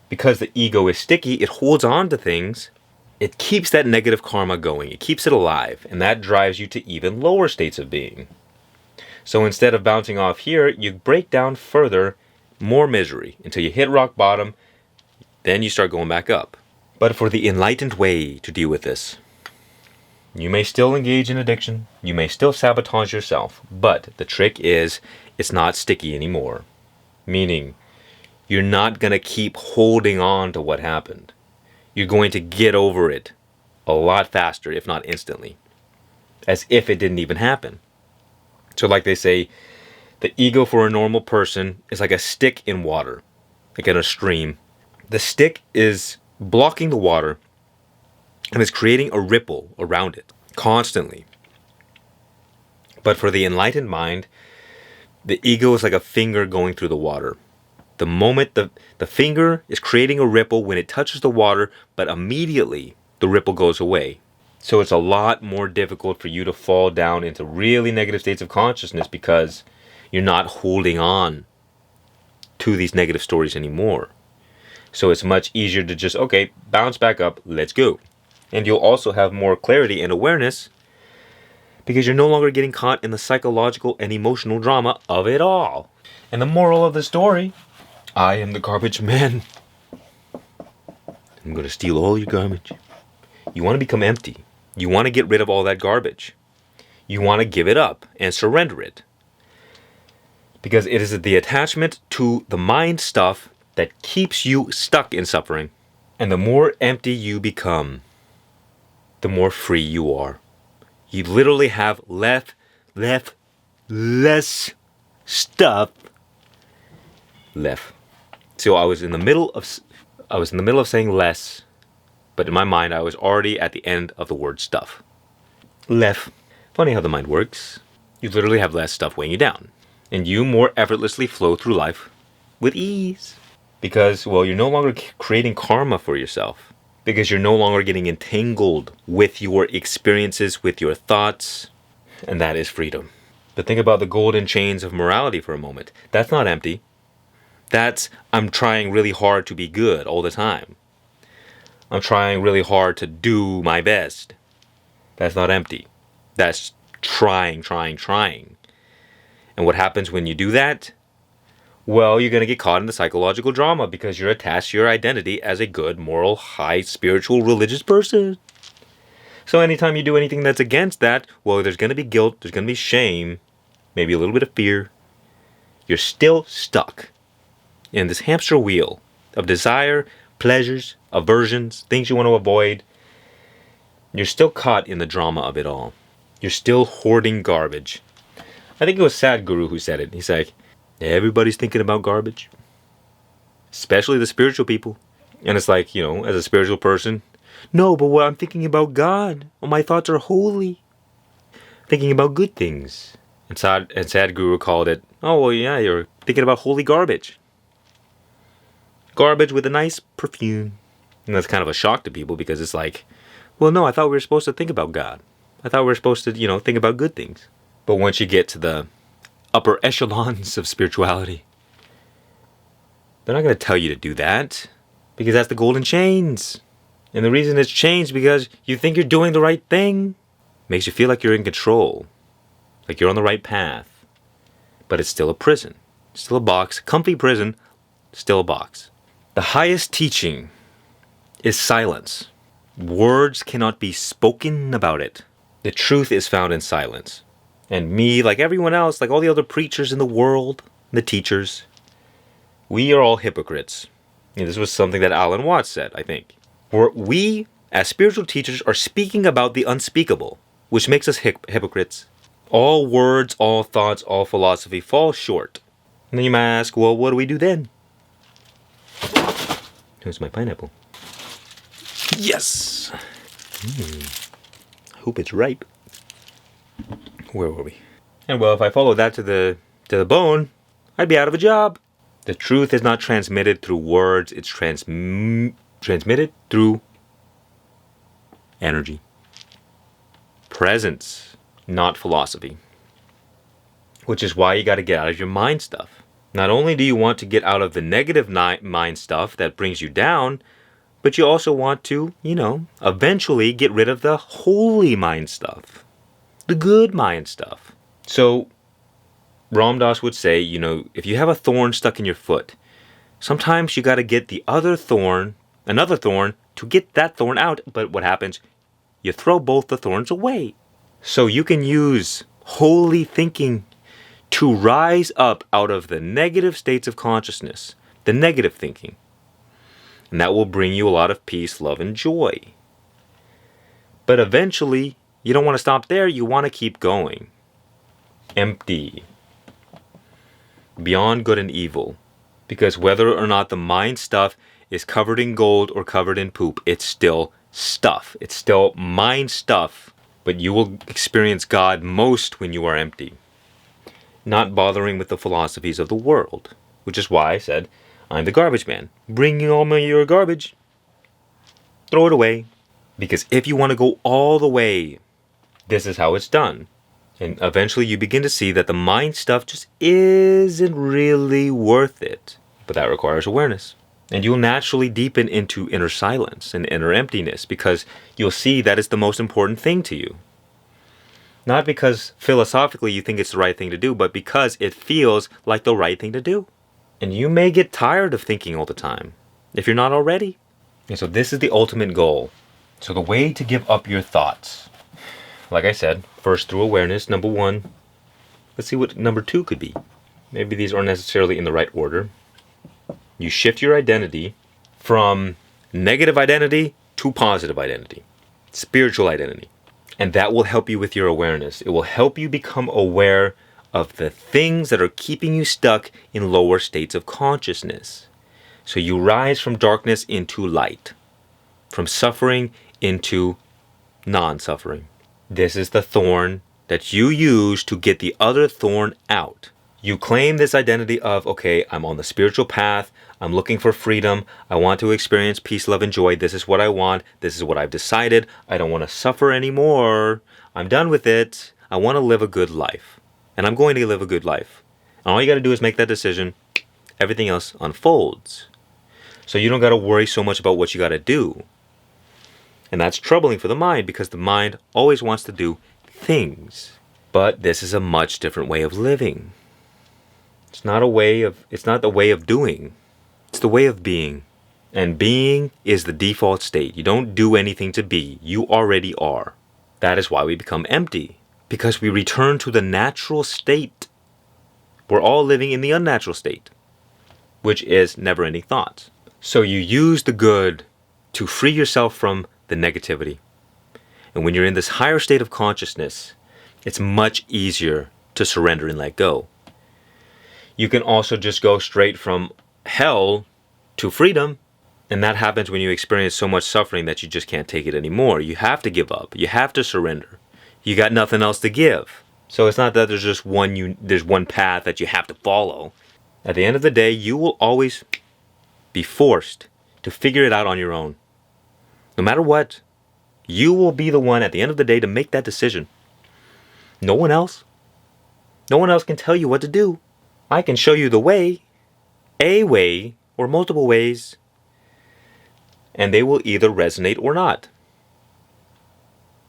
because the ego is sticky, it holds on to things. It keeps that negative karma going. It keeps it alive. And that drives you to even lower states of being. So instead of bouncing off here, you break down further, more misery, until you hit rock bottom. Then you start going back up. But for the enlightened way to deal with this, you may still engage in addiction. You may still sabotage yourself. But the trick is, it's not sticky anymore. Meaning, you're not going to keep holding on to what happened. You're going to get over it a lot faster, if not instantly. As if it didn't even happen. So like they say, the ego for a normal person is like a stick in water, like in a stream. The stick is blocking the water and is creating a ripple around it constantly. But for the enlightened mind, the ego is like a finger going through the water. The moment the finger is creating a ripple when it touches the water, but immediately the ripple goes away. So it's a lot more difficult for you to fall down into really negative states of consciousness because you're not holding on to these negative stories anymore. So it's much easier to just, okay, bounce back up, let's go. And you'll also have more clarity and awareness because you're no longer getting caught in the psychological and emotional drama of it all. And the moral of the story, I am the garbage man. I'm going to steal all your garbage. You want to become empty. You want to get rid of all that garbage. You want to give it up and surrender it. Because it is the attachment to the mind stuff that keeps you stuck in suffering. And the more empty you become, the more free you are. You literally have less stuff left. So I was in the middle of saying less, but in my mind I was already at the end of the word stuff. Left. Funny how the mind works. You literally have less stuff weighing you down, and you more effortlessly flow through life with ease. Because, well, you're no longer creating karma for yourself. Because you're no longer getting entangled with your experiences, with your thoughts. And that is freedom. But think about the golden chains of morality for a moment. That's not empty. That's, I'm trying really hard to be good all the time. I'm trying really hard to do my best. That's not empty. That's trying. And what happens when you do that? Well, you're going to get caught in the psychological drama because you're attached to your identity as a good, moral, high, spiritual, religious person. So anytime you do anything that's against that, well, there's going to be guilt, there's going to be shame, maybe a little bit of fear. You're still stuck in this hamster wheel of desire, pleasures, aversions, things you want to avoid. You're still caught in the drama of it all. You're still hoarding garbage. I think it was Sadhguru who said it. He's like, everybody's thinking about garbage, especially the spiritual people. And it's like, as a spiritual person, no, but what I'm thinking about God. Well, my thoughts are holy. Thinking about good things. And Sadhguru called it, oh, well, yeah, you're thinking about holy garbage. Garbage with a nice perfume. And that's kind of a shock to people because it's like, well, no, I thought we were supposed to think about God. I thought we were supposed to, think about good things. But once you get to the upper echelons of spirituality, they're not going to tell you to do that because that's the golden chains. And the reason it's changed because you think you're doing the right thing. Makes you feel like you're in control, like you're on the right path. But it's still a prison, still a box, comfy prison, still a box. The highest teaching is silence. Words cannot be spoken about it. The truth is found in silence. And me, like everyone else, like all the other preachers in the world, the teachers, we are all hypocrites. And this was something that Alan Watts said, I think. We, as spiritual teachers, are speaking about the unspeakable, which makes us hypocrites. All words, all thoughts, all philosophy fall short. And then you might ask, well, what do we do then? Here's my pineapple. Yes! I hope it's ripe. Where were we? And well, if I followed that to the bone, I'd be out of a job. The truth is not transmitted through words, it's transmitted through energy. Presence, not philosophy. Which is why you got to get out of your mind stuff. Not only do you want to get out of the negative mind stuff that brings you down, but you also want to, eventually get rid of the holy mind stuff. The good mind stuff. So, Ram Dass would say, if you have a thorn stuck in your foot, sometimes you got to get the other thorn, another thorn, to get that thorn out. But what happens? You throw both the thorns away. So you can use holy thinking to rise up out of the negative states of consciousness, the negative thinking. And that will bring you a lot of peace, love, and joy. But eventually, you don't want to stop there. You want to keep going. Empty. Beyond good and evil. Because whether or not the mind stuff is covered in gold or covered in poop, it's still stuff. It's still mind stuff. But you will experience God most when you are empty. Not bothering with the philosophies of the world. Which is why I said, I'm the garbage man. Bringing all your garbage. Throw it away. Because if you want to go all the way, this is how it's done. And eventually you begin to see that the mind stuff just isn't really worth it. But that requires awareness. And you'll naturally deepen into inner silence and inner emptiness because you'll see that it's the most important thing to you. Not because philosophically you think it's the right thing to do, but because it feels like the right thing to do. And you may get tired of thinking all the time, if you're not already. And so this is the ultimate goal. So the way to give up your thoughts, like I said, first through awareness, number one. Let's see what number two could be. Maybe these aren't necessarily in the right order. You shift your identity from negative identity to positive identity, spiritual identity. And that will help you with your awareness. It will help you become aware of the things that are keeping you stuck in lower states of consciousness. So you rise from darkness into light, from suffering into non-suffering. This is the thorn that you use to get the other thorn out. You claim this identity of, okay, I'm on the spiritual path, I'm looking for freedom, I want to experience peace, love, and joy, this is what I want, this is what I've decided, I don't want to suffer anymore, I'm done with it, I want to live a good life. And I'm going to live a good life. And all you got to do is make that decision, everything else unfolds. So you don't got to worry so much about what you got to do. And that's troubling for the mind because the mind always wants to do things. But this is a much different way of living. It's not the way of doing. It's the way of being. And being is the default state. You don't do anything to be. You already are. That is why we become empty. Because we return to the natural state. We're all living in the unnatural state, which is never-ending thoughts. So you use the good to free yourself from the negativity. And when you're in this higher state of consciousness, it's much easier to surrender and let go. You can also just go straight from hell to freedom. And that happens when you experience so much suffering that you just can't take it anymore. You have to give up. You have to surrender. You got nothing else to give. So it's not that there's just there's one path that you have to follow. At the end of the day, you will always be forced to figure it out on your own. No matter what, you will be the one at the end of the day to make that decision. No one else. No one else can tell you what to do. I can show you the way, a way, or multiple ways, and they will either resonate or not.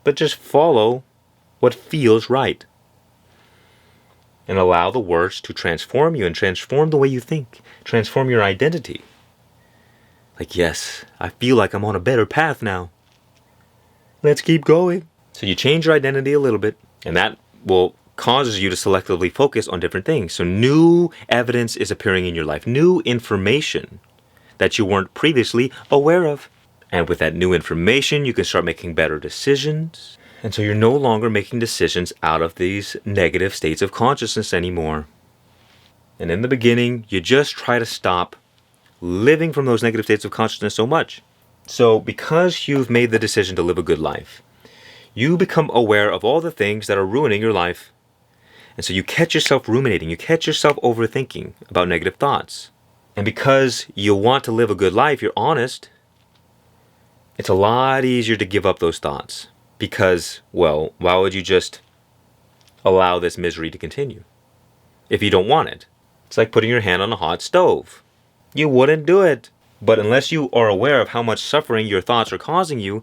But just follow what feels right. And allow the words to transform you and transform the way you think. Transform your identity. Like, yes, I feel like I'm on a better path now. Let's keep going. So you change your identity a little bit, and that will causes you to selectively focus on different things. So new evidence is appearing in your life. New information that you weren't previously aware of. And with that new information, you can start making better decisions. And so you're no longer making decisions out of these negative states of consciousness anymore. And in the beginning, you just try to stop living from those negative states of consciousness so much. So because you've made the decision to live a good life, you become aware of all the things that are ruining your life. And so you catch yourself ruminating, you catch yourself overthinking about negative thoughts. And because you want to live a good life, you're honest, it's a lot easier to give up those thoughts. Because, well, why would you just allow this misery to continue if you don't want it? It's like putting your hand on a hot stove. You wouldn't do it. But unless you are aware of how much suffering your thoughts are causing you,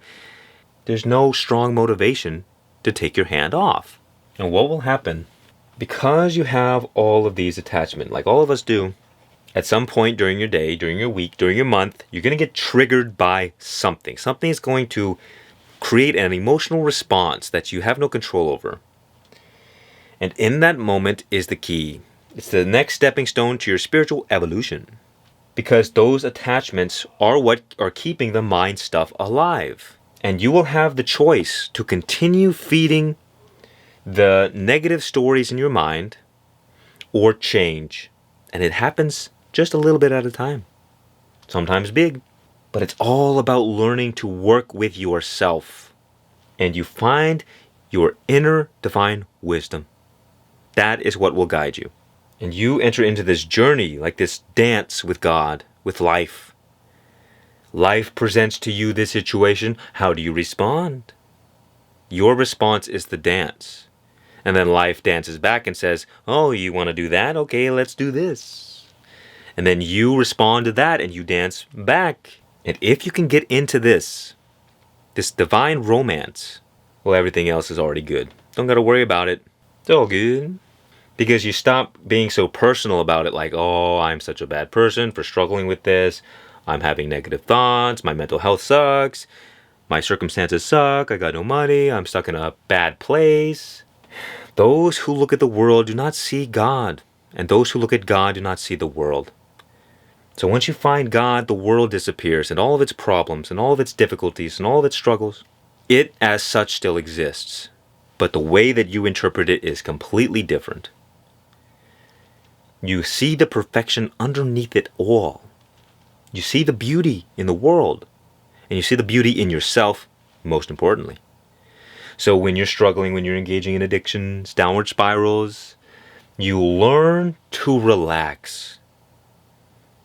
there's no strong motivation to take your hand off. And what will happen? Because you have all of these attachments, like all of us do, at some point during your day, during your week, during your month, you're going to get triggered by something. Something is going to create an emotional response that you have no control over. And in that moment is the key. It's the next stepping stone to your spiritual evolution. Because those attachments are what are keeping the mind stuff alive. And you will have the choice to continue feeding the negative stories in your mind or change. And it happens just a little bit at a time. Sometimes big. But it's all about learning to work with yourself. And you find your inner divine wisdom. That is what will guide you. And you enter into this journey, like this dance with God, with life. Life presents to you this situation. How do you respond? Your response is the dance. And then life dances back and says, oh, you want to do that? Okay, let's do this. And then you respond to that and you dance back. And if you can get into this divine romance, well, everything else is already good. Don't got to worry about it. It's all good. Because you stop being so personal about it, like, oh, I'm such a bad person for struggling with this. I'm having negative thoughts, my mental health sucks, my circumstances suck, I got no money, I'm stuck in a bad place. Those who look at the world do not see God, and those who look at God do not see the world. So once you find God, the world disappears, and all of its problems, and all of its difficulties, and all of its struggles. It, as such, still exists, but the way that you interpret it is completely different. You see the perfection underneath it all. You see the beauty in the world, and you see the beauty in yourself, most importantly. So when you're struggling, when you're engaging in addictions, downward spirals, you learn to relax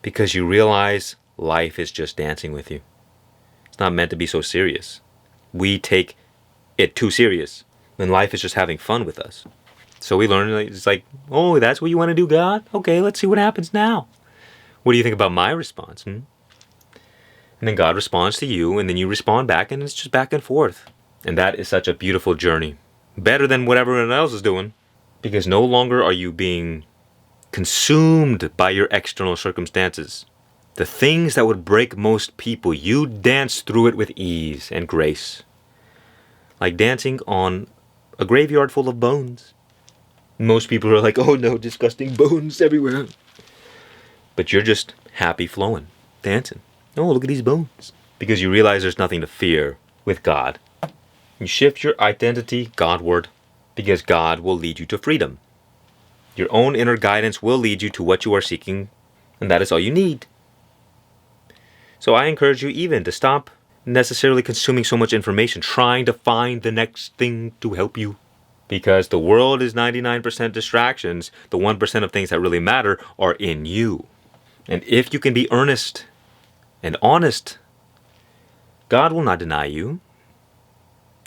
because you realize life is just dancing with you. It's not meant to be so serious. We take it too serious when life is just having fun with us. So we learn, it's like, oh, that's what you want to do, God? Okay, let's see what happens now. What do you think about my response? And then God responds to you, and then you respond back, and it's just back and forth. And that is such a beautiful journey. Better than what everyone else is doing. Because no longer are you being consumed by your external circumstances. The things that would break most people, you dance through it with ease and grace. Like dancing on a graveyard full of bones. Most people are like, oh no, disgusting bones everywhere. But you're just happy flowing, dancing. Oh, look at these bones. Because you realize there's nothing to fear with God. You shift your identity Godward because God will lead you to freedom. Your own inner guidance will lead you to what you are seeking, and that is all you need. So I encourage you even to stop necessarily consuming so much information, trying to find the next thing to help you. Because the world is 99% distractions. The 1% of things that really matter are in you. And if you can be earnest and honest, God will not deny you.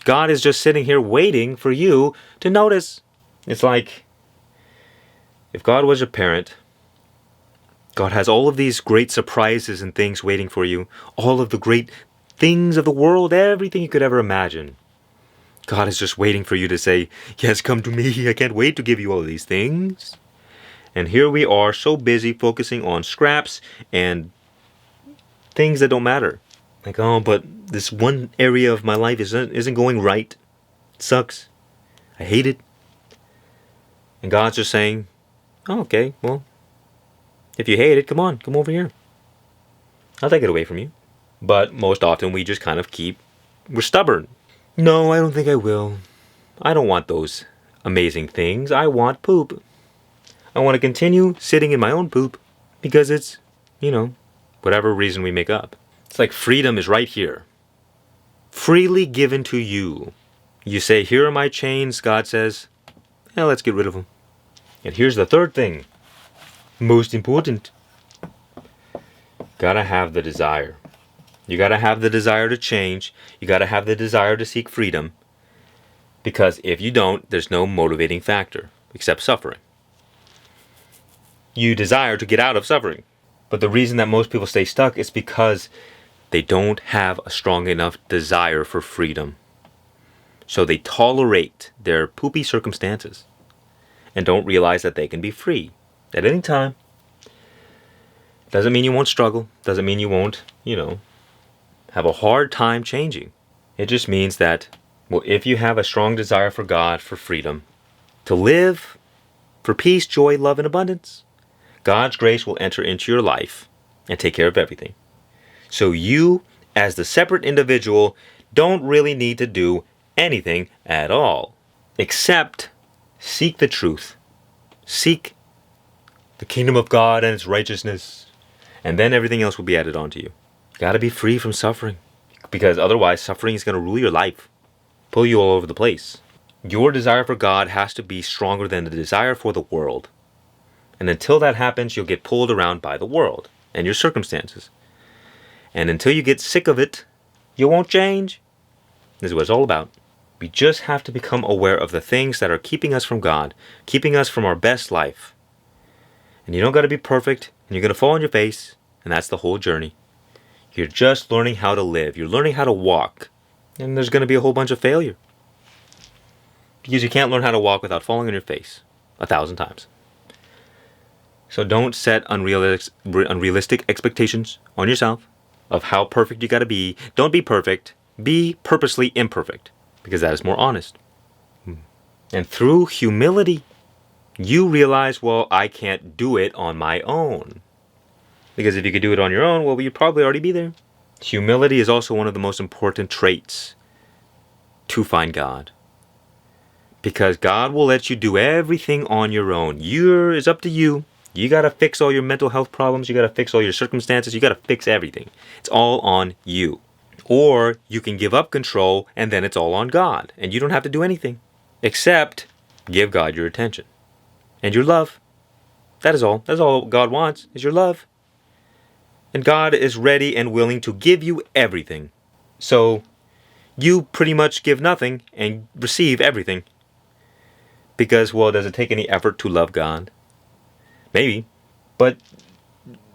God is just sitting here waiting for you to notice. It's like if God was your parent, God has all of these great surprises and things waiting for you. All of the great things of the world, everything you could ever imagine. God is just waiting for you to say, yes, come to me. I can't wait to give you all these things. And here we are so busy focusing on scraps and things that don't matter. Like, oh, but this one area of my life isn't going right. It sucks. I hate it. And God's just saying, oh, okay, well, if you hate it, come over here. I'll take it away from you. But most often we just kind of we're stubborn. No, I don't think I will. I don't want those amazing things. I want poop. I want to continue sitting in my own poop because it's, whatever reason we make up. It's like freedom is right here. Freely given to you. You say, here are my chains, God says, let's get rid of them. And here's the third thing. Most important. Gotta have the desire. You gotta have the desire to change. You gotta have the desire to seek freedom. Because if you don't, there's no motivating factor except suffering. You desire to get out of suffering. But the reason that most people stay stuck is because they don't have a strong enough desire for freedom. So they tolerate their poopy circumstances and don't realize that they can be free at any time. Doesn't mean you won't struggle. Doesn't mean you won't, have a hard time changing. It just means that, if you have a strong desire for God, for freedom, to live for peace, joy, love, and abundance, God's grace will enter into your life and take care of everything. So you, as the separate individual, don't really need to do anything at all, except seek the truth. Seek the kingdom of God and its righteousness, and then everything else will be added onto you. You gotta be free from suffering, because otherwise suffering is gonna rule your life, pull you all over the place. Your desire for God has to be stronger than the desire for the world. And until that happens, you'll get pulled around by the world and your circumstances. And until you get sick of it, you won't change. This is what it's all about. We just have to become aware of the things that are keeping us from God, keeping us from our best life. And you don't got to be perfect, and you're going to fall on your face, and that's the whole journey. You're just learning how to live. You're learning how to walk. And there's going to be a whole bunch of failure. Because you can't learn how to walk without falling on your face 1,000 times. So don't set unrealistic expectations on yourself of how perfect you gotta be. Don't be perfect. Be purposely imperfect, because that is more honest. And through humility, you realize, well, I can't do it on my own. Because if you could do it on your own, well, you'd probably already be there. Humility is also one of the most important traits to find God. Because God will let you do everything on your own. It's up to you. You gotta fix all your mental health problems. You gotta fix all your circumstances. You gotta fix everything. It's all on you. Or you can give up control and then it's all on God. And you don't have to do anything except give God your attention and your love. That is all. That's all God wants, is your love. And God is ready and willing to give you everything. So you pretty much give nothing and receive everything. Because, well, does it take any effort to love God? Maybe. But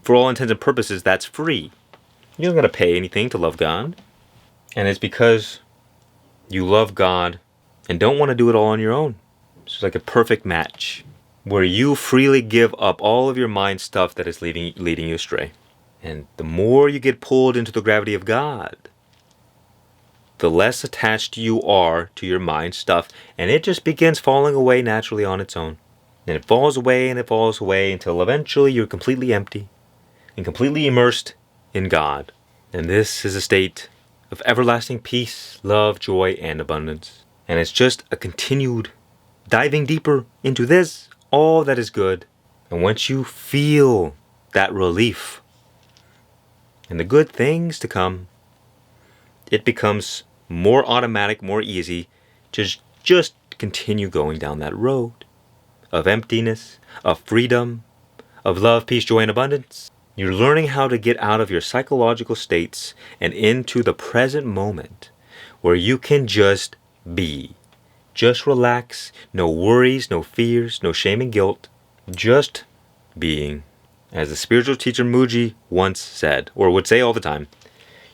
for all intents and purposes, that's free. You don't got to pay anything to love God. And it's because you love God and don't want to do it all on your own. It's like a perfect match where you freely give up all of your mind stuff that is leading you astray. And the more you get pulled into the gravity of God, the less attached you are to your mind stuff, and it just begins falling away naturally on its own. And it falls away and it falls away until eventually you're completely empty and completely immersed in God. And this is a state of everlasting peace, love, joy, and abundance. And it's just a continued diving deeper into this, all that is good. And once you feel that relief and the good things to come, it becomes more automatic, more easy to just continue going down that road of emptiness, of freedom, of love, peace, joy, and abundance. You're learning how to get out of your psychological states and into the present moment where you can just be. Just relax, no worries, no fears, no shame and guilt, just being. As the spiritual teacher Muji once said, or would say all the time,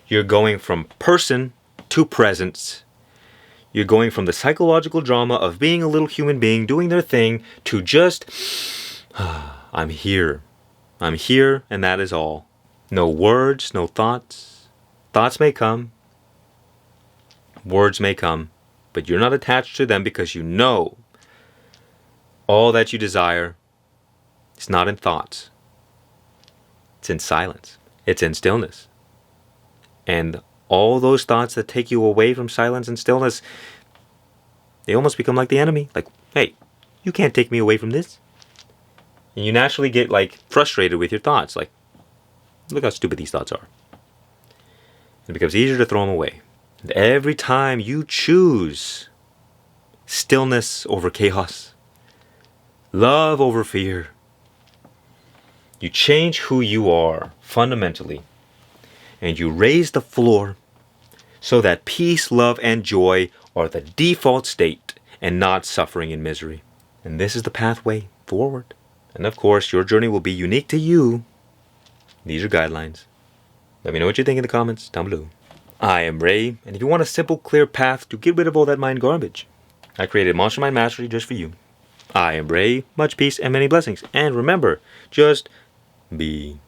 you're going from person to presence. You're going from the psychological drama of being a little human being doing their thing to just, I'm here. I'm here and that is all. No words, no thoughts. Thoughts may come. Words may come. But you're not attached to them because you know all that you desire is not in thoughts. It's in silence. It's in stillness. And all those thoughts that take you away from silence and stillness, they almost become like the enemy. Like, hey, you can't take me away from this. And you naturally get frustrated with your thoughts. Like, look how stupid these thoughts are. It becomes easier to throw them away. And every time you choose stillness over chaos, love over fear, you change who you are fundamentally. And you raise the floor so that peace, love, and joy are the default state and not suffering and misery. And this is the pathway forward. And of course, your journey will be unique to you. These are guidelines. Let me know what you think in the comments down below. I am Ray, and if you want a simple, clear path to get rid of all that mind garbage, I created Monster Mind Mastery just for you. I am Ray, much peace and many blessings. And remember, just be.